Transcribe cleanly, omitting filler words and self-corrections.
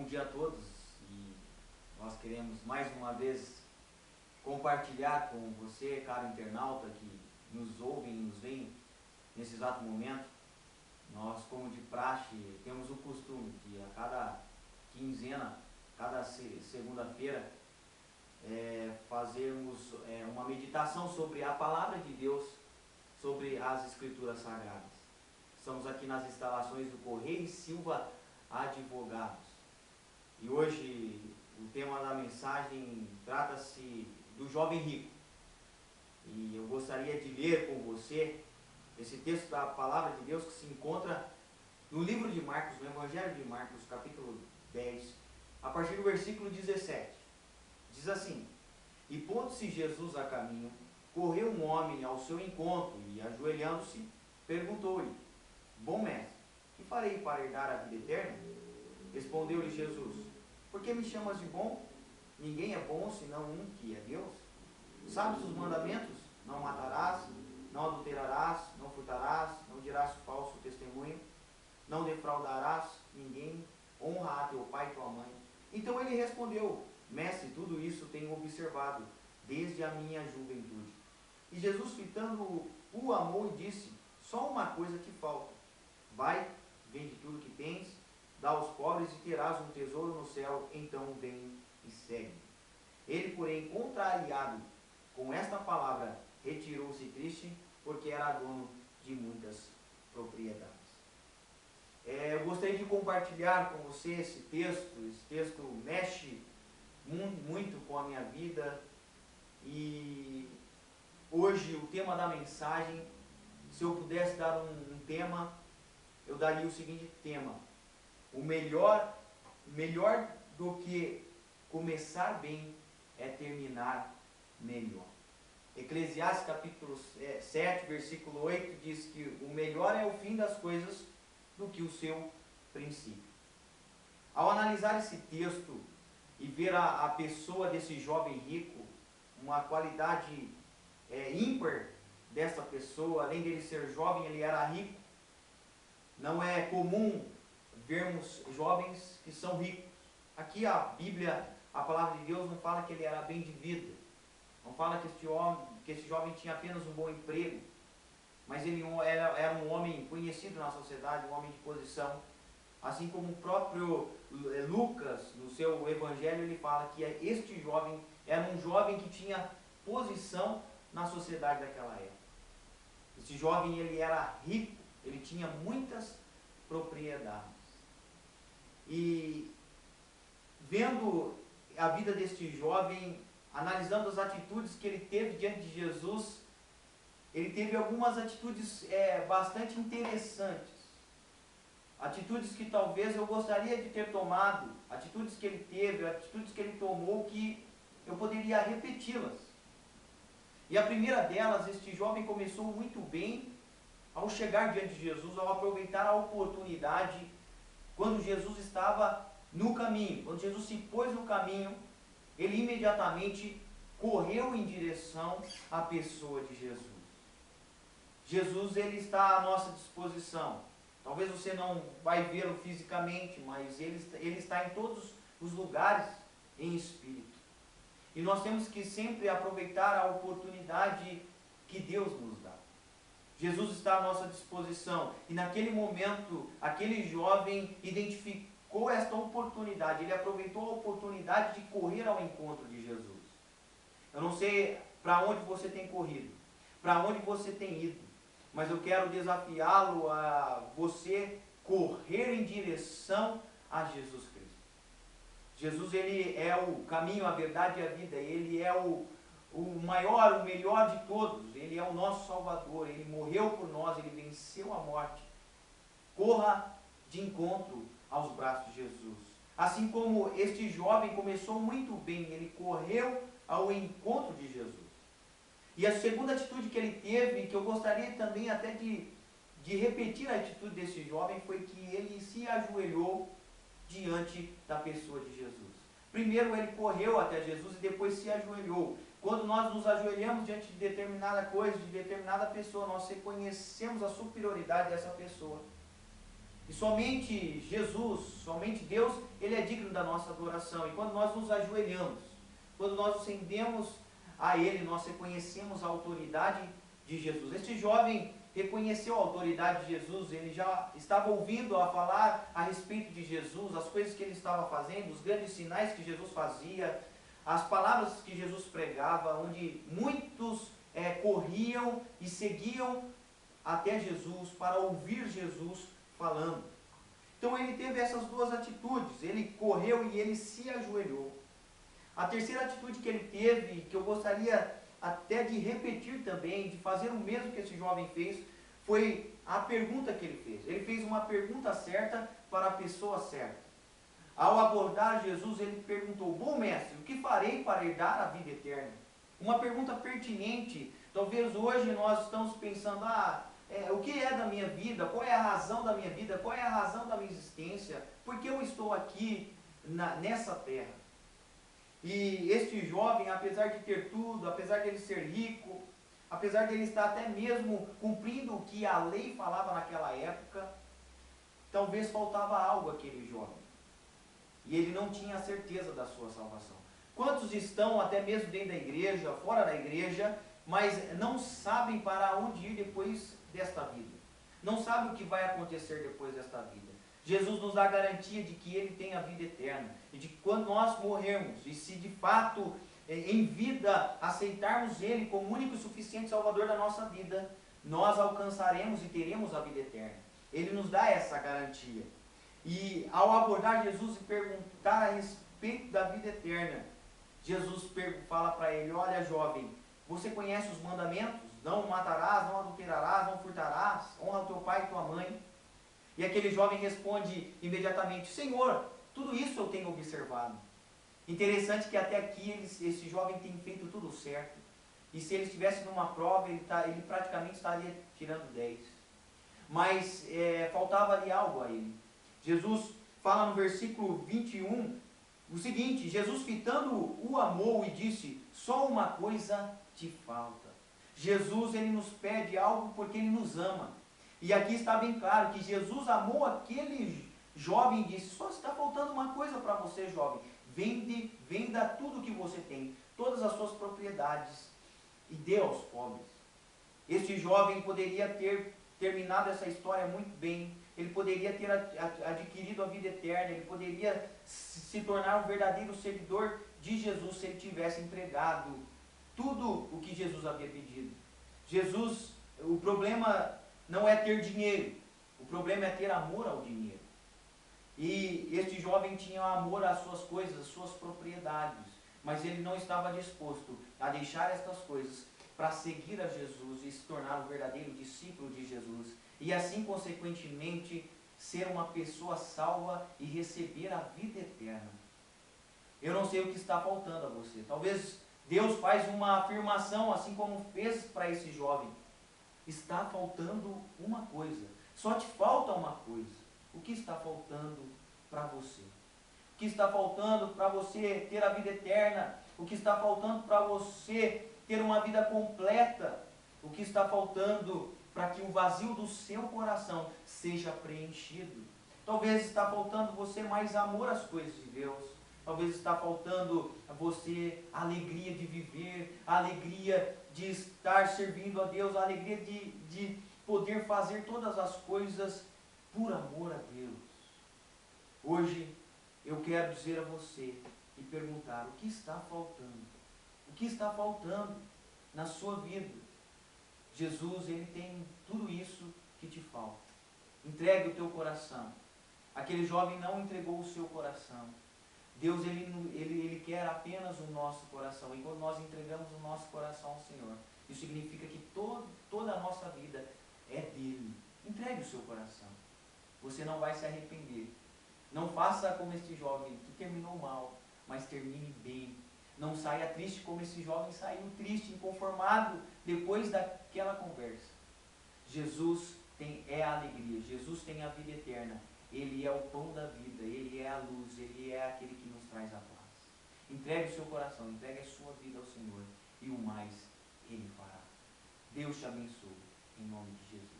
dia a todos, e nós queremos mais uma vez compartilhar com você, caro internauta, que nos ouve e nos vê nesse exato momento. Nós, como de praxe, temos o costume de a cada quinzena, cada segunda-feira, fazermos uma meditação sobre a Palavra de Deus, sobre as Escrituras Sagradas. Estamos aqui nas instalações do Correia e Silva Advogados. E hoje o tema da mensagem trata-se do jovem rico. E eu gostaria de ler com você esse texto da Palavra de Deus que se encontra no livro de Marcos, no Evangelho de Marcos, capítulo 10, a partir do versículo 17. Diz assim: E pondo-se Jesus a caminho, correu um homem ao seu encontro e, ajoelhando-se, perguntou-lhe: Bom mestre, que farei para herdar a vida eterna? Respondeu-lhe Jesus: Por que me chamas de bom? Ninguém é bom senão um, que é Deus. Sabes os mandamentos? Não matarás, não adulterarás, não furtarás, não dirás falso testemunho, não defraudarás ninguém, honra a teu pai e tua mãe. Então ele respondeu: Mestre, tudo isso tenho observado desde a minha juventude. E Jesus, fitando-o, o amou e disse: Só uma coisa te falta. Vai, vende tudo que tens, dá aos pobres e terás um tesouro no céu, então vem e segue. Ele, porém, contrariado com esta palavra, retirou-se triste, porque era dono de muitas propriedades. Eu gostaria de compartilhar com você esse texto mexe muito com a minha vida, e hoje o tema da mensagem, se eu pudesse dar um tema, eu daria o seguinte tema: o melhor do que começar bem é terminar melhor. Eclesiastes capítulo 7, versículo 8 diz que o melhor é o fim das coisas do que o seu princípio. Ao analisar esse texto e ver a pessoa desse jovem rico, uma qualidade ímpar dessa pessoa, além dele ser jovem, ele era rico. Não é comum vermos jovens que são ricos. Aqui a Bíblia, a palavra de Deus, não fala que ele era bem de vida. Não fala que esse jovem tinha apenas um bom emprego. Mas ele era um homem conhecido na sociedade, um homem de posição. Assim como o próprio Lucas, no seu evangelho, ele fala que este jovem era um jovem que tinha posição na sociedade daquela época. Esse jovem, ele era rico, ele tinha muitas propriedades. E vendo a vida deste jovem, analisando as atitudes que ele teve diante de Jesus, ele teve algumas atitudes bastante interessantes. Atitudes que talvez eu gostaria de ter tomado, atitudes que ele teve, atitudes que ele tomou, que eu poderia repeti-las. E a primeira delas, este jovem começou muito bem ao chegar diante de Jesus, ao aproveitar a oportunidade, quando Jesus estava no caminho. Quando Jesus se pôs no caminho, ele imediatamente correu em direção à pessoa de Jesus. Jesus, ele está à nossa disposição. Talvez você não vai vê-lo fisicamente, mas ele está em todos os lugares em espírito. E nós temos que sempre aproveitar a oportunidade que Deus nos dá. Jesus está à nossa disposição. E naquele momento, aquele jovem identificou esta oportunidade. Ele aproveitou a oportunidade de correr ao encontro de Jesus. Eu não sei para onde você tem corrido, para onde você tem ido, mas eu quero desafiá-lo a você correr em direção a Jesus Cristo. Jesus, ele é o caminho, a verdade e a vida. Ele é o maior, o melhor de todos. Ele é o nosso Salvador. Ele morreu por nós, ele venceu a morte. Corra de encontro aos braços de Jesus. Assim como este jovem começou muito bem, ele correu ao encontro de Jesus. E a segunda atitude que ele teve, que eu gostaria também até de repetir a atitude desse jovem, foi que ele se ajoelhou diante da pessoa de Jesus. Primeiro ele correu até Jesus e depois se ajoelhou. Quando nós nos ajoelhamos diante de determinada coisa, de determinada pessoa, nós reconhecemos a superioridade dessa pessoa. E somente Jesus, somente Deus, Ele é digno da nossa adoração. E quando nós nos ajoelhamos, quando nós nos rendemos a Ele, nós reconhecemos a autoridade de Jesus. Este jovem reconheceu a autoridade de Jesus, ele já estava ouvindo a falar a respeito de Jesus, as coisas que ele estava fazendo, os grandes sinais que Jesus fazia, as palavras que Jesus pregava, onde muitos corriam e seguiam até Jesus para ouvir Jesus falando. Então ele teve essas duas atitudes, ele correu e ele se ajoelhou. A terceira atitude que ele teve, que eu gostaria até de repetir também, de fazer o mesmo que esse jovem fez, foi a pergunta que ele fez. Ele fez uma pergunta certa para a pessoa certa. Ao abordar Jesus, ele perguntou: bom mestre, o que farei para herdar a vida eterna? Uma pergunta pertinente. Talvez hoje nós estamos pensando: o que é da minha vida? Qual é a razão da minha vida? Qual é a razão da minha existência? Por que eu estou aqui nessa terra? E este jovem, apesar de ter tudo, apesar de ele ser rico, apesar de ele estar até mesmo cumprindo o que a lei falava naquela época, talvez faltava algo àquele jovem. E ele não tinha a certeza da sua salvação. Quantos estão até mesmo dentro da igreja, fora da igreja, mas não sabem para onde ir depois desta vida? Não sabem o que vai acontecer depois desta vida. Jesus nos dá a garantia de que Ele tem a vida eterna. E de que quando nós morrermos, e se de fato em vida aceitarmos Ele como único e suficiente Salvador da nossa vida, nós alcançaremos e teremos a vida eterna. Ele nos dá essa garantia. E ao abordar Jesus e perguntar a respeito da vida eterna, Jesus fala para ele: olha, jovem, você conhece os mandamentos? Não matarás, não adulterarás, não furtarás, honra teu pai e tua mãe. E aquele jovem responde imediatamente: Senhor, tudo isso eu tenho observado. Interessante que até aqui esse jovem tem feito tudo certo. E se ele estivesse numa prova, ele praticamente estaria tirando 10. Mas faltava ali algo a ele. Jesus fala no versículo 21 o seguinte: Jesus, fitando-o, o amou e disse: só uma coisa te falta. Jesus, ele nos pede algo porque ele nos ama. E aqui está bem claro que Jesus amou aquele jovem e disse: só está faltando uma coisa para você, jovem. Venda tudo que você tem, todas as suas propriedades, e dê aos pobres. Este jovem poderia ter terminado essa história muito bem. Ele poderia ter adquirido a vida eterna. Ele poderia se tornar um verdadeiro seguidor de Jesus se ele tivesse entregado tudo o que Jesus havia pedido. O problema não é ter dinheiro, o problema é ter amor ao dinheiro. E este jovem tinha amor às suas coisas, às suas propriedades, mas ele não estava disposto a deixar estas coisas para seguir a Jesus e se tornar um verdadeiro discípulo de Jesus. E assim, consequentemente, ser uma pessoa salva e receber a vida eterna. Eu não sei o que está faltando a você. Talvez Deus faz uma afirmação, assim como fez para esse jovem. Está faltando uma coisa. Só te falta uma coisa. O que está faltando para você? O que está faltando para você ter a vida eterna? O que está faltando para você ter uma vida completa? O que está faltando para que o vazio do seu coração seja preenchido? Talvez está faltando você mais amor às coisas de Deus. Talvez está faltando a você a alegria de viver, a alegria de estar servindo a Deus, a alegria de poder fazer todas as coisas por amor a Deus. Hoje eu quero dizer a você e perguntar: o que está faltando? O que está faltando na sua vida? Jesus, ele tem tudo isso que te falta. Entregue o teu coração. Aquele jovem não entregou o seu coração. Deus, ele quer apenas o nosso coração. E quando nós entregamos o nosso coração ao Senhor, isso significa que toda a nossa vida é dele. Entregue o seu coração. Você não vai se arrepender. Não faça como este jovem que terminou mal, mas termine bem. Não saia triste como esse jovem saiu triste, inconformado depois daquela conversa. Jesus é a alegria, Jesus tem a vida eterna. Ele é o pão da vida, Ele é a luz, Ele é aquele que nos traz a paz. Entregue o seu coração, entregue a sua vida ao Senhor e o mais Ele fará. Deus te abençoe, em nome de Jesus.